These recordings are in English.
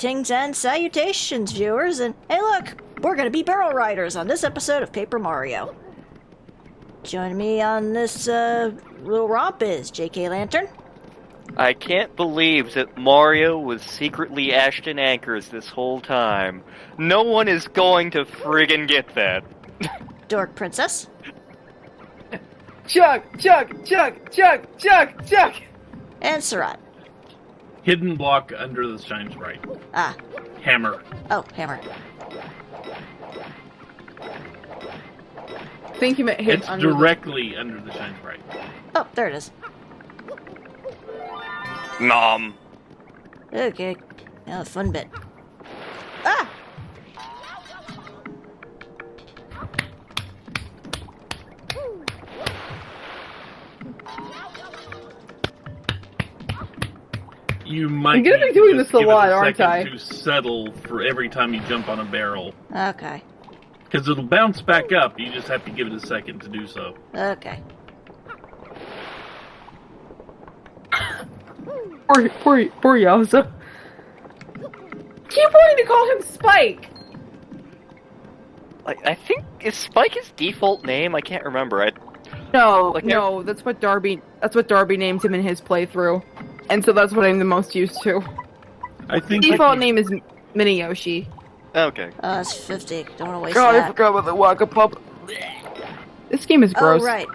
Greetings and salutations, viewers, and hey look, we're gonna be barrel riders on this episode of Paper Mario. Joining me on this little romp is JKLantern. I can't believe that Mario was secretly Ashton Anchors this whole time. No one is going to friggin' get that. Dork Princess. Chug! And Suraht. Hidden block under the shine sprite. Ah. Hammer. Oh, hammer. I think you meant hit It's under directly under the shine sprite. Oh, there it is. Nom. Okay, now the fun bit. Ah! You might I'm gonna be need doing just this a give it lot, aren't second I? To settle for every time you jump on a barrel. Okay. Because it'll bounce back up, you just have to give it a second to do so. Okay. Poor Yowza. Keep wanting to call him Spike! I think, is Spike his default name? I can't remember. No, that's what Darby named him in his playthrough. And so that's what I'm the most used to. I think Default name is Mini Yoshi. Okay. It's 50. Don't want to waste God, that. I forgot about the Waka Pub. This game is gross. Oh, right.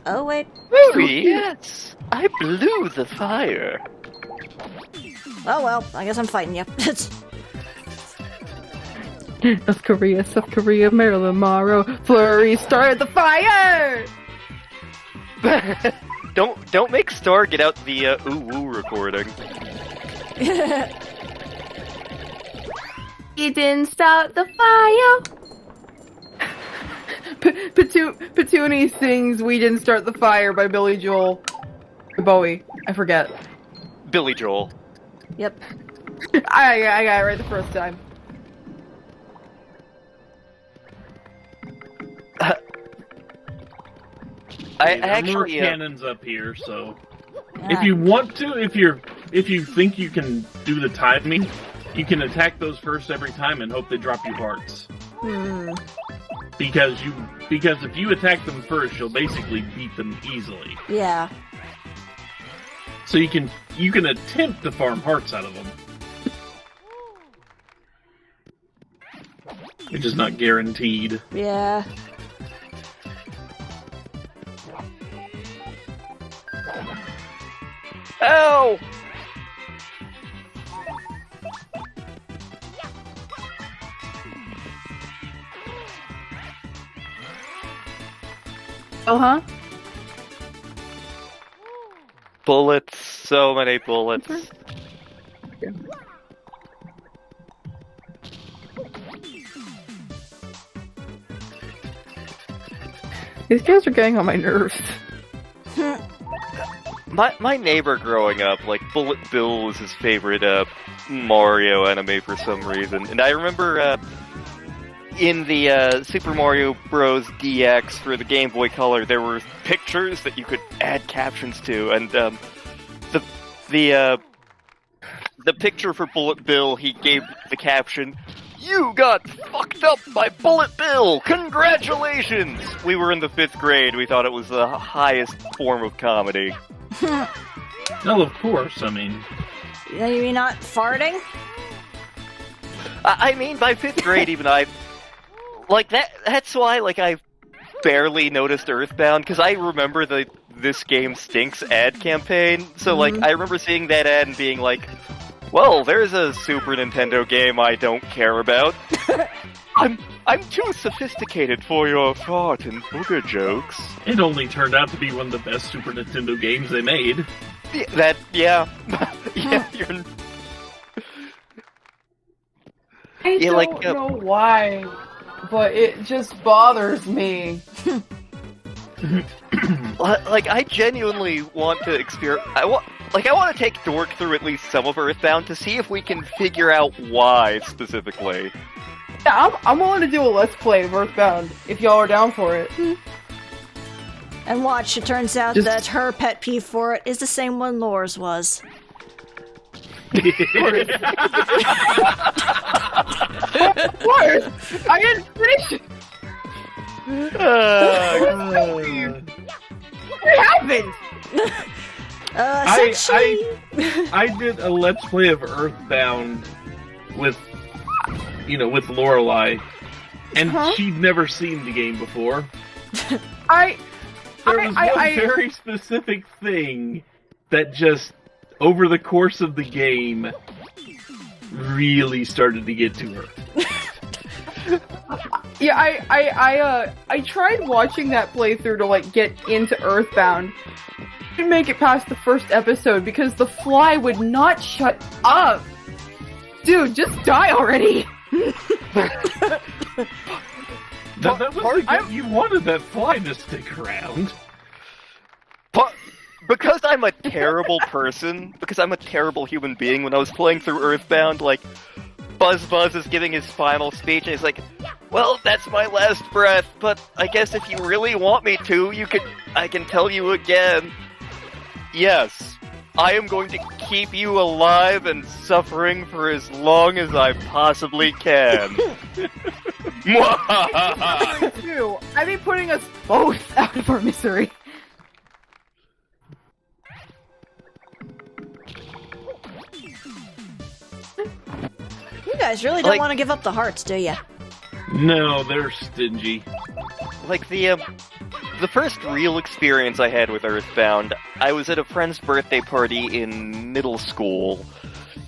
Oh, wait. Yes, I blew the fire. Oh, well, I guess I'm fighting you. South Korea, Maryland, Morrow, Flurry, start the fire! Don't make Star get out the ooh woo recording. He didn't start the fire. Petoonie sings "We Didn't Start the Fire" by Billy Joel. Bowie, I forget. Billy Joel. Yep. I got it right the first time. I more actually cannons up here, so Ah. if you want to, if you think you can do the timing, you can attack those first every time and hope they drop you hearts. Because if you attack them first, you'll basically beat them easily. Yeah. So you can attempt to farm hearts out of them. Which is not guaranteed. Yeah. Ow! Oh, huh? Bullets, so many bullets. These guys are getting on my nerves. My neighbor growing up, like, Bullet Bill was his favorite Mario anime for some reason. And I remember in the Super Mario Bros. DX for the Game Boy Color, there were pictures that you could add captions to, and the picture for Bullet Bill, he gave the caption, "You got fucked up by Bullet Bill! Congratulations!" We were in the 5th grade, we thought it was the highest form of comedy. Well, of course, I mean... You mean not farting? I mean, by 5th grade, even I... Like, that's why, like, I barely noticed Earthbound, because I remember the This Game Stinks ad campaign, so, like, I remember seeing that ad and being like, well, there's a Super Nintendo game I don't care about. I'm too sophisticated for your fart and booger jokes. It only turned out to be one of the best Super Nintendo games they made. Yeah, yeah, you're... I don't know why, but it just bothers me. Like, I genuinely want to experience... I want to take Dork through at least some of Earthbound to see if we can figure out why, specifically. Yeah, I'm willing to do a Let's Play of Earthbound if y'all are down for it. And watch, it turns out that her pet peeve for it is the same one Lore's was. What? I didn't finish it. What happened? I did a Let's Play of Earthbound with Lorelei, and she'd never seen the game before. There was one very specific thing that just, over the course of the game, really started to get to her. Yeah, I tried watching that playthrough to, like, get into Earthbound. Didn't make it past the first episode because the fly would not shut up! Dude, just die already! That was the game you wanted that fly to stick around. Because I'm a terrible person, because I'm a terrible human being, when I was playing through Earthbound, like, Buzz is giving his final speech, and he's like, well, that's my last breath, but I guess if you really want me to, I can tell you again. Yes, I am going to keep you alive and suffering for as long as I possibly can. I mean, putting us both out of our misery. You guys really don't want to give up the hearts, do you? No, they're stingy. Like, the first real experience I had with Earthbound, I was at a friend's birthday party in middle school,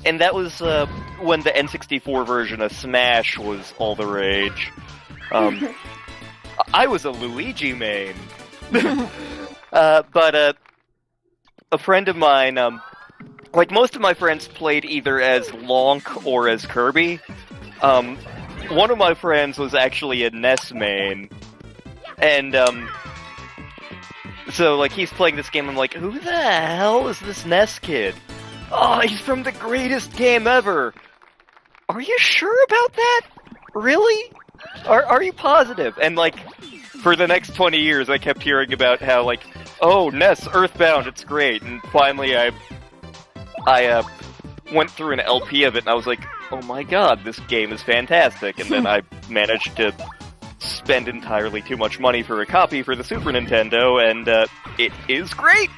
and that was when the N64 version of Smash was all the rage. I was a Luigi main. But a friend of mine, like most of my friends played either as Lonk or as Kirby. One of my friends was actually a NES main. And, so, like, he's playing this game, I'm like, who the hell is this NES kid? Oh, he's from the greatest game ever! Are you sure about that? Really? Are you positive? And, like, for the next 20 years, I kept hearing about how, like, oh, NES, Earthbound, it's great. And finally, I went through an LP of it, and I was like, oh my god, this game is fantastic. And then I managed to spend entirely too much money for a copy for the Super Nintendo, and it is great!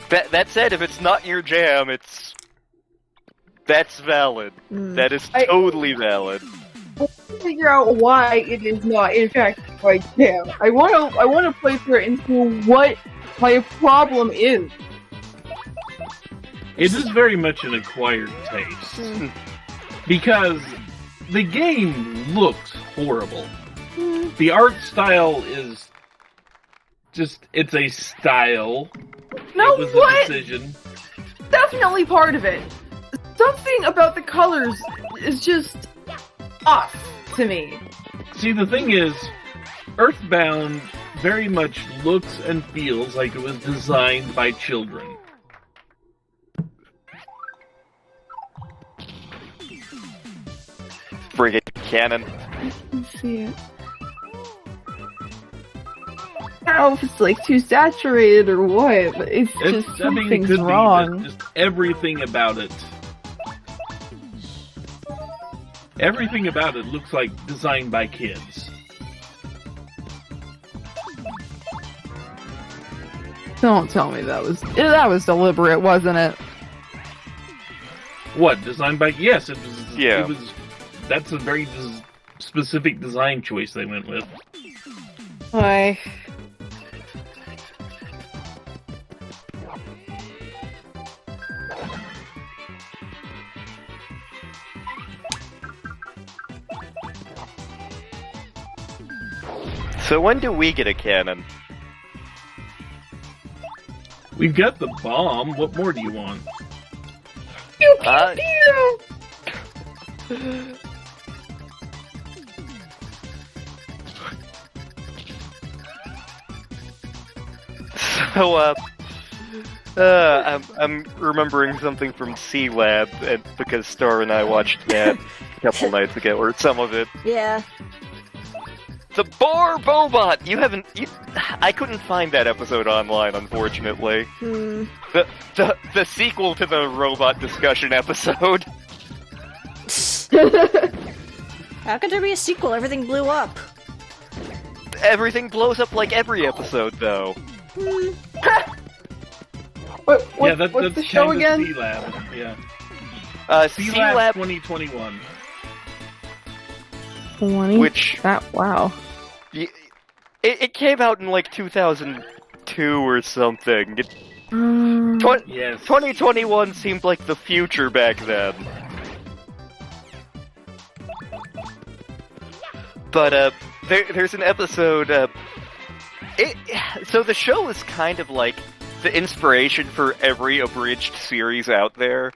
That said, if it's not your jam, that's valid. That is totally valid. I figure out why it is not, in fact, my jam. I want to play through it and see what my problem is. It is very much an acquired taste. Because the game looks horrible. The art style is just, it's a style. No, it was what? a decision. Definitely part of it. Something about the colors is just off to me. See, the thing is, Earthbound very much looks and feels like it was designed by children. Friggin' canon. Let's see it. I don't know if it's like too saturated or what, but it's just something's wrong. Just everything about it. Everything about it looks like designed by kids. Don't tell me that was deliberate, wasn't it? What, designed by? Yes, it was. Yeah. It was. That's a very specific design choice they went with. Why? So when do we get a cannon? We've got the bomb. What more do you want? Pew, pew, pew. So, I'm remembering something from C Lab because Star and I watched that a couple nights ago, or some of it. Yeah. The Bar Bobot! I couldn't find that episode online, unfortunately. The sequel to the robot discussion episode. How could there be a sequel? Everything blew up. Everything blows up like every episode, though. What's that's the show again? C-Lab, yeah. C-Lab 2021. 20? Which... wow. It came out in, like, 2002 or something. 2021 seemed like the future back then. But, there's an episode, so the show is kind of like the inspiration for every abridged series out there.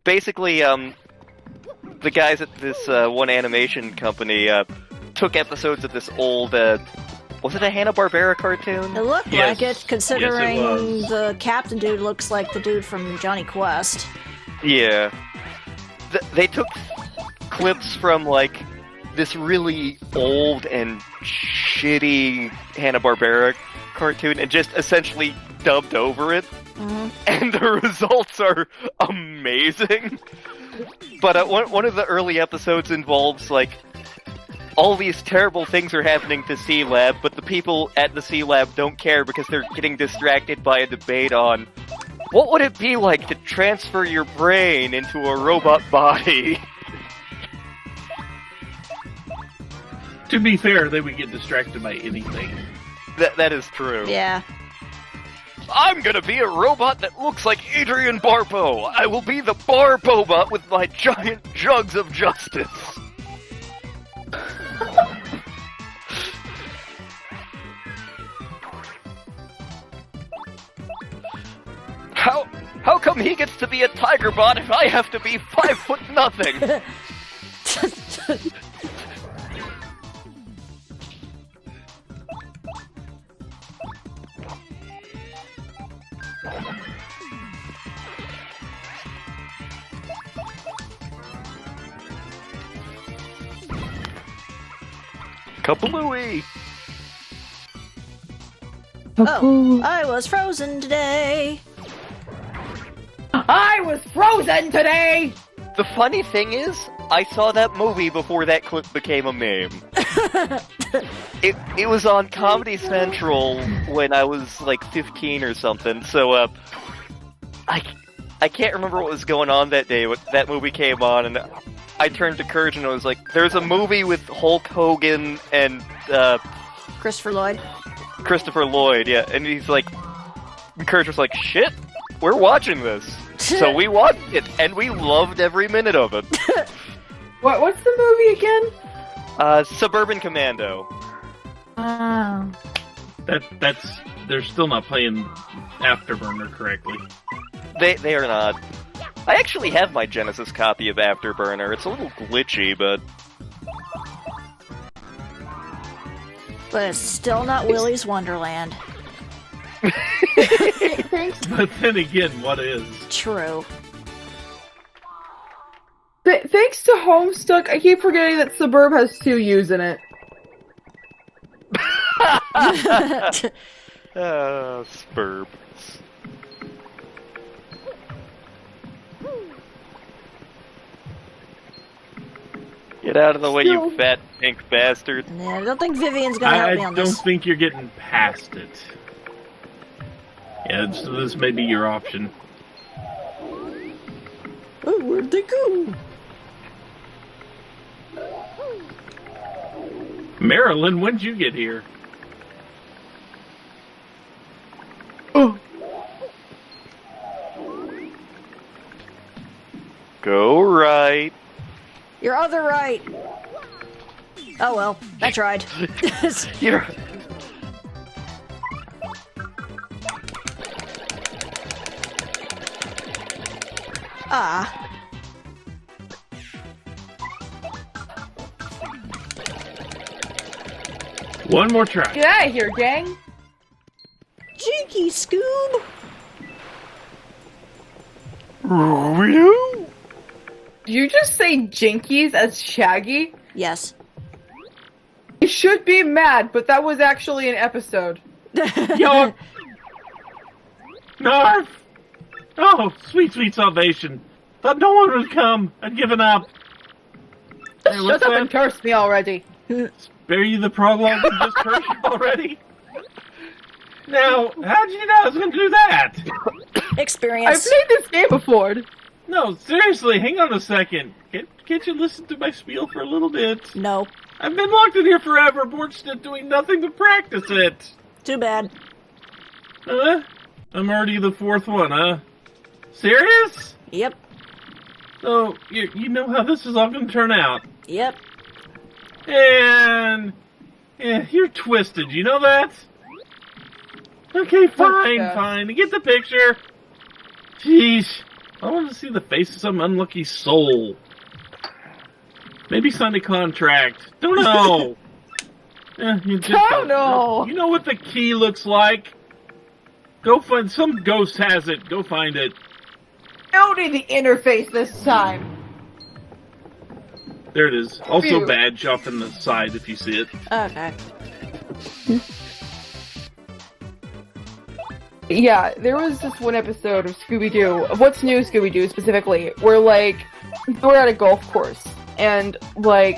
Basically, the guys at this, one animation company, took episodes of this old, was it a Hanna-Barbera cartoon? It looked Yes. like it, considering Yes, it was. the captain dude looks like the dude from Johnny Quest. Yeah. They took clips from, like, this really old and shitty Hanna-Barbera cartoon and just essentially dubbed over it. And the results are amazing. But one of the early episodes involves, like, all these terrible things are happening to C-Lab, but the people at the C-Lab don't care because they're getting distracted by a debate on what would it be like to transfer your brain into a robot body? To be fair, they would get distracted by anything. That is true. Yeah. I'm gonna be a robot that looks like Adrian Barbeau. I will be the Barbobot with my giant jugs of justice. How come he gets to be a tiger bot if I have to be 5'0"? Kablooey! Oh, I was frozen today. I was frozen today! The funny thing is, I saw that movie before that clip became a meme. It was on Comedy Central when I was like 15 or something, so I can't remember what was going on that day, but that movie came on, and I turned to Courage and I was like, there's a movie with Hulk Hogan and Christopher Lloyd. Christopher Lloyd, yeah, and he's like, Courage was like, shit, we're watching this. So we watched it, and we loved every minute of it. What's the movie again? Suburban Commando. Oh. They're still not playing Afterburner correctly. They are not. I actually have my Genesis copy of Afterburner. It's a little glitchy, but... But it's still not Willy's Wonderland. But then again, what is? True. Thanks to Homestuck, I keep forgetting that Suburb has 2 U's in it. Spurb. Get out of the way, you fat pink bastard. Yeah, I don't think Vivian's gonna help me I on don't this. think you're getting past it. Yeah, so this may be your option. Oh, where'd they go? Marilyn, when'd you get here? Oh. Go right. Your other right. Oh well, I tried. You're... Ah. One more try. Get out of here, gang! Jinky Scoob! Scooby-Doo? Did you just say Jinkies as Shaggy? Yes. You should be mad, but that was actually an episode. Yo! Narf! Oh, sweet, sweet salvation. Thought no one would come. I'd given up. Hey, Shut up and curse me already. Spare you the prologue and just curse you already? Now, how did you know I was going to do that? Experience. I've played this game before. No, seriously, hang on a second. Can't you listen to my spiel for a little bit? No. I've been locked in here forever, bored stiff, doing nothing but practice it. Too bad. Huh? I'm already the fourth one, huh? Serious? Yep. So, you know how this is all going to turn out. Yep. And... yeah, you're twisted, you know that? Okay, fine. You get the picture. Jeez. I want to see the face of some unlucky soul. Maybe sign a contract. Don't know. You just don't know. You know what the key looks like? Go find... some ghost has it. Go find it. Don't need the interface this time. There it is. Also Phew. badge off in the side if you see it. Okay. Yeah, there was this one episode of Scooby-Doo, of What's New Scooby-Doo specifically, where, like, we're at a golf course, and, like,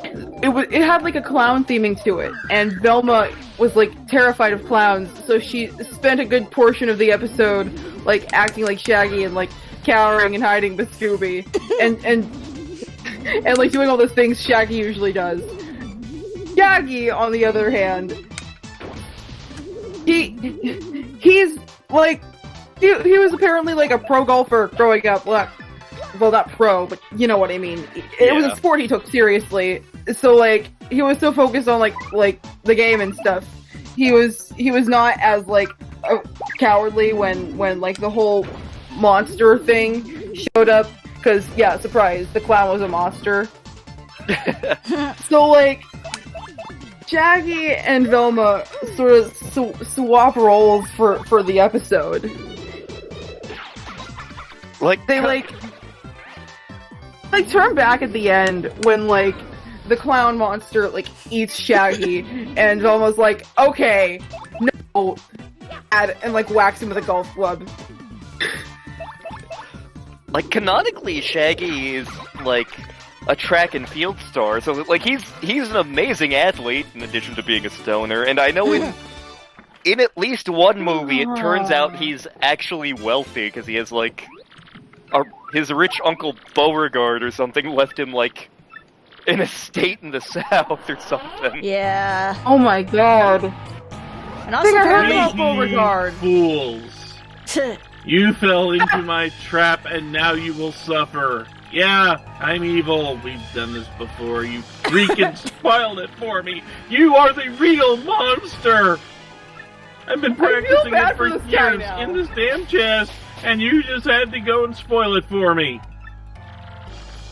it had, like, a clown theming to it, and Velma was, like, terrified of clowns, so she spent a good portion of the episode, like, acting like Shaggy and, like, cowering and hiding with Scooby, and like, doing all those things Shaggy usually does. Shaggy, on the other hand, he's like, he was apparently like a pro golfer growing up. Well, not pro, but you know what I mean. It was a sport he took seriously. So like, he was so focused on like the game and stuff. He was not as like cowardly when like the whole monster thing showed up. Because yeah, surprise, the clown was a monster. So like, Shaggy and Velma sort of swap roles for the episode. Like They like turn back at the end when like the clown monster like eats Shaggy and Velma's like, okay, no, and like whacks him with a golf club. Like, canonically, Shaggy is, like, a track and field star, so, like, he's an amazing athlete, in addition to being a stoner, and I know in at least one movie, it turns out he's actually wealthy, because he has, like, his rich uncle Beauregard or something left him, like, an estate in the South or something. Yeah. Oh my god. And also apparently... Beauregard. Fools. You fell into my trap, and now you will suffer. Yeah, I'm evil. We've done this before. You freaking spoiled it for me. You are the real monster. I've been practicing it for years in this damn chest, and you just had to go and spoil it for me.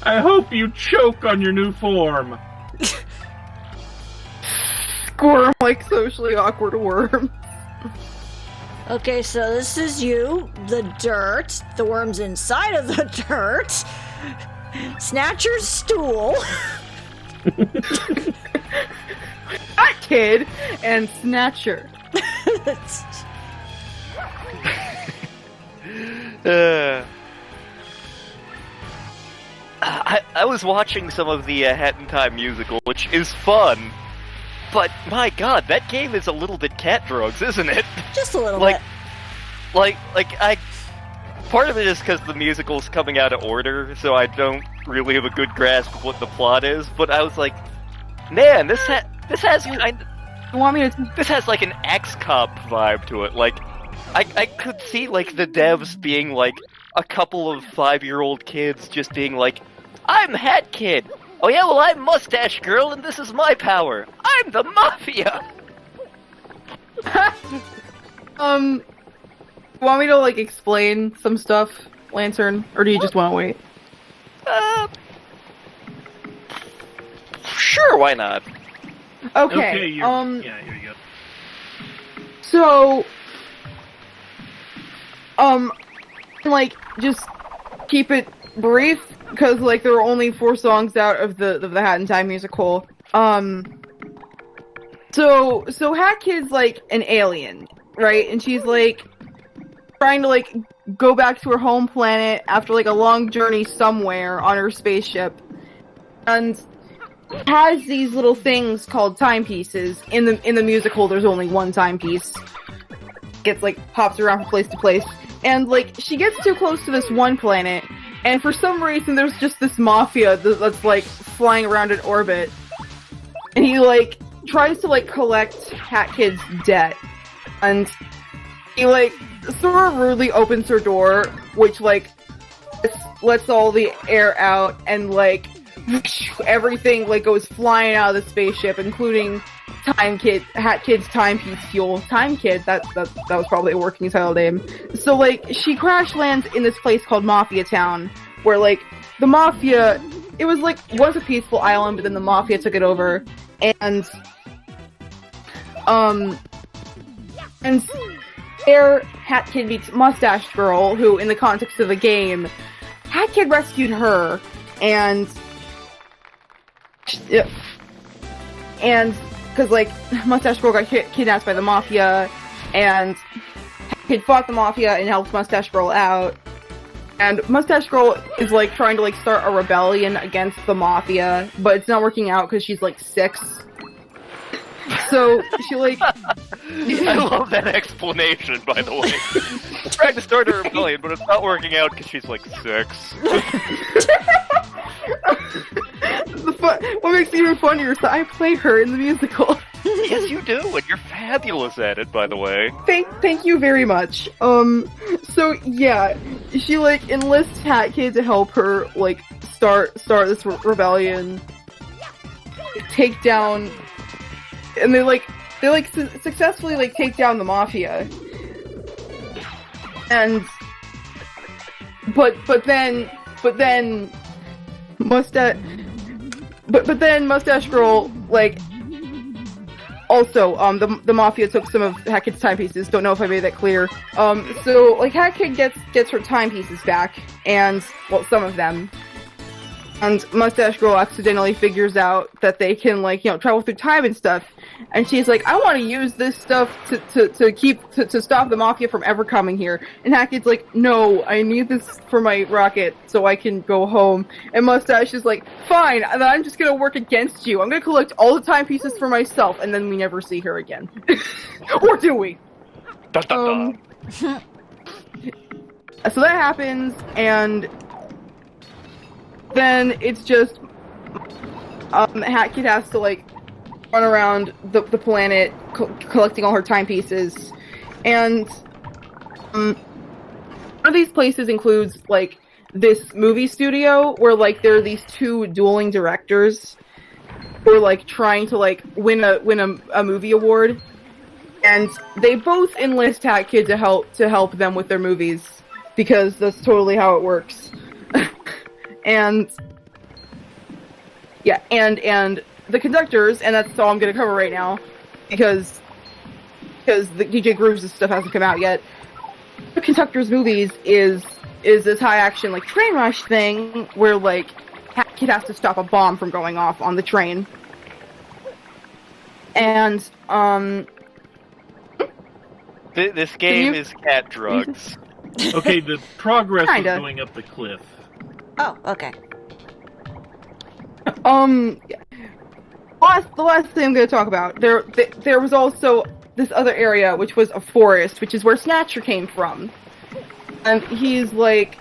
I hope you choke on your new form. Squirm like socially awkward worms. Okay, so this is you, the dirt, the worms inside of the dirt, Snatcher's stool. That kid and Snatcher. I was watching some of the Hat in Time musical, which is fun, but my god, that game is a little bit cat drugs, isn't it? Just a little like, bit. Part of it is because the musical's coming out of order, so I don't really have a good grasp of what the plot is, but I was like, man, this has You want me to... This has like an X-Cop vibe to it. Like, I could see like the devs being like a couple of 5-year-old kids just being like, I'm Hat Kid. Oh yeah, well I'm Mustache Girl and this is my power. I'm the Mafia. You want me to like explain some stuff, Lantern, or do you just want to wait? Sure, why not? Okay. Yeah, here you go. So, like, just keep it brief, because, like, there are only 4 songs out of the Hat in Time musical. So Hat Kid's, like, an alien, right? And she's, like, trying to, like, go back to her home planet after, like, a long journey somewhere on her spaceship. And has these little things called timepieces. In the musical, there's only one timepiece. Gets, like, hops around from place to place. And, like, she gets too close to this one planet, and for some reason there's just this mafia that's, like, flying around in orbit. And he, like, tries to, like, collect Hat Kid's debt. And he, like, sort of rudely opens her door, which, like, lets all the air out, and, like, everything, like, goes flying out of the spaceship, including Hat Kid's timepiece fuel. Time Kid, that was probably a working title name. So, like, she crash lands in this place called Mafia Town, where, like, the Mafia, it was, like, once a peaceful island, but then the Mafia took it over, and there, Hat Kid meets Mustache Girl, who, in the context of the game, Hat Kid rescued her, and because, like, Mustache Girl got kidnapped by the Mafia, and Kid fought the Mafia and helped Mustache Girl out. And Mustache Girl is, like, trying to, like, start a rebellion against the Mafia, but it's not working out because she's, like, 6. So, she, like... I love that explanation, by the way. Trying to start a rebellion, but it's not working out because she's, like, 6. What makes it even funnier is that I play her in the musical. Yes, you do, and you're fabulous at it, by the way. Thank you very much. So yeah, she, like, enlists Hat Kid to help her, like, start this rebellion, take down, and they successfully, like, take down the Mafia. And but then Mustache Girl, like, also, the Mafia took some of Hat Kid's timepieces. Don't know if I made that clear. So, like, Hat Kid gets her timepieces back, and, well, some of them. And Mustache Girl accidentally figures out that they can, like, you know, travel through time and stuff. And she's like, I want to use this stuff to stop the Mafia from ever coming here. And Hat Kid's like, no, I need this for my rocket so I can go home. And Mustache is like, fine, then I'm just gonna work against you. I'm gonna collect all the timepieces for myself, and then we never see her again. Or do we? Dun, dun, dun. So that happens, and then it's just Hat Kid has to, like, run around the planet collecting all her timepieces, and one of these places includes, like, this movie studio where, like, there are these 2 dueling directors who are, like, trying to, like, win a movie award, and they both enlist Hat Kid to help them with their movies, because that's totally how it works. And yeah, and the conductors, and that's all I'm gonna cover right now, because the DJ Grooves' stuff hasn't come out yet. The conductors' movies is this high action, like, train rush thing where, like, Hat Kid has to stop a bomb from going off on the train. And this game is cat drugs. Okay, the progress Kinda. is going up the cliff. Oh, okay. The last thing I'm going to talk about, there was also this other area, which was a forest, which is where Snatcher came from. And he's like,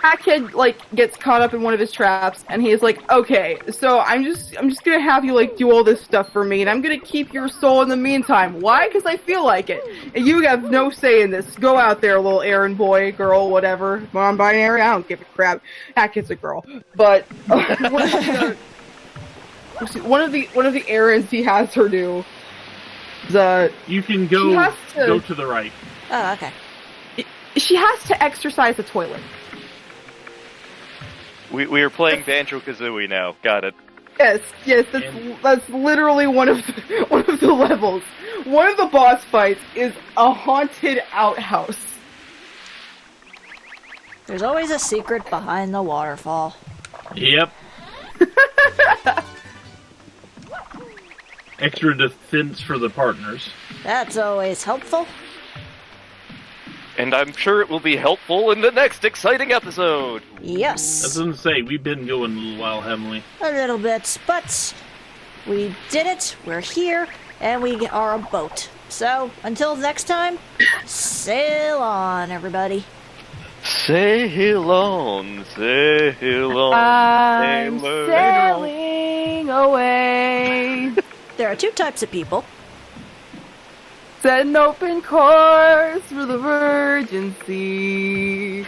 Hat Kid, like, gets caught up in one of his traps, and he's like, okay, so I'm just gonna have you, like, do all this stuff for me, and I'm gonna keep your soul in the meantime. Why? Because I feel like it. And you have no say in this. Go out there, little errand boy, girl, whatever. Non-binary, I don't give a crap. Hat Kid's a girl. But one of the errands he has her do is, You can go to the right. Oh, okay. She has to exercise the toilet. We are playing Banjo-Kazooie now. Got it. Yes, that's literally one of the levels. One of the boss fights is a haunted outhouse. There's always a secret behind the waterfall. Yep. Extra defense for the partners. That's always helpful. And I'm sure it will be helpful in the next exciting episode. Yes. I was going to say, we've been going a little while, haven't we? A little bit, but we did it. We're here, and we are a boat. So, until next time, sail on, everybody. Sail on, sail on, I'm sailor. sailing away. There are two types of people. Set an open course for the Virgin Sea.